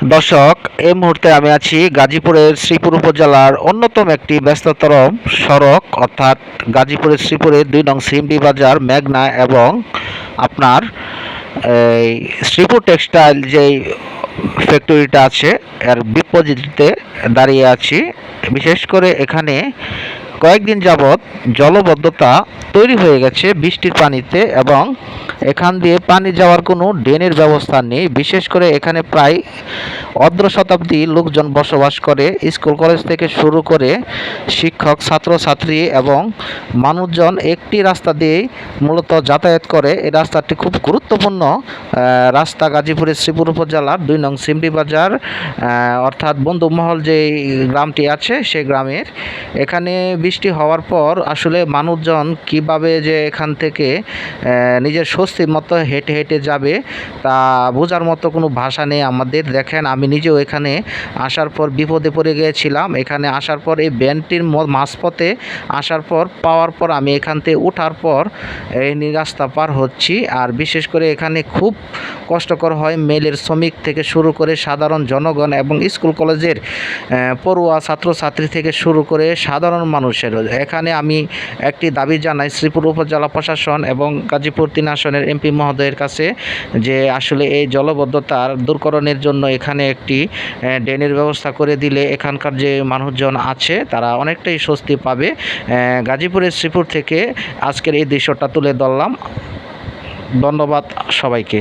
দর্শক, এই মুহূর্তে আমি আছি গাজীপুরের শ্রীপুর উপজেলার অন্যতম একটি ব্যস্ততর সড়ক অর্থাৎ গাজীপুরের শ্রীপুরের ২ নং সিমডি বাজার মেঘনা এবং আপনার এই শ্রীপুর টেক্সটাইল যেই ফ্যাক্টরিটা আছে এর বিপরীতে দাঁড়িয়ে আছি। বিশেষ করে এখানে কয়েকদিন যাবৎ জলবদ্ধতা তৈরি হয়ে গেছে বৃষ্টির পানিতে এবং এখান দিয়ে পানি যাওয়ার কোনো ড্রেনের ব্যবস্থা নেই। বিশেষ করে এখানে প্রায় অর্ধ শতাব্দী লোকজন বসবাস করে। স্কুল কলেজ থেকে শুরু করে শিক্ষক ছাত্রছাত্রী এবং মানুষজন একটি রাস্তা দিয়েই মূলত যাতায়াত করে। এই রাস্তাটি খুব গুরুত্বপূর্ণ রাস্তা গাজীপুরের শ্রীপুর উপজেলার ২ নং সিমডি বাজার অর্থাৎ বন্ধুমহল যে গ্রামটি আছে সেই গ্রামের। এখানে বৃষ্টি হওয়ার পর আসলে মানুষজন কিভাবে যে এখান থেকে নিজের স্বস্তির মতো হেঁটে হেঁটে যাবে তা বোঝার মতো কোনো ভাষা নেই আমাদের। দেখেন, আমি নিজেও এখানে আসার পর বিপদে পড়ে গিয়েছিলাম। এখানে আসার পর এই ভ্যানটির মাঝপথে আসার পর পাওয়ার পর আমি এখান থেকে ওঠার পর এই রাস্তা পার হচ্ছি। আর বিশেষ করে এখানে খুব কষ্টকর হয় মেলের শ্রমিক থেকে শুরু করে সাধারণ জনগণ এবং স্কুল কলেজের পড়ুয়া ছাত্রছাত্রী থেকে শুরু করে সাধারণ মানুষের। এখানে আমি একটি দাবি জানাই শ্রীপুর উপজেলা প্রশাসন এবং গাজীপুর ৩ আসনের এমপি মহোদয়ের কাছে যে আসলে এই জলবদ্ধতার দূরকরণের জন্য এখানে একটি ড্রেনের ব্যবস্থা করে দিলে এখানকার যে মানুষজন আছে তারা অনেকটাই স্বস্তি পাবে। গাজীপুরের শ্রীপুর থেকে আজকের এই দৃশ্যটা তুলে ধরলাম। ধন্যবাদ সবাইকে।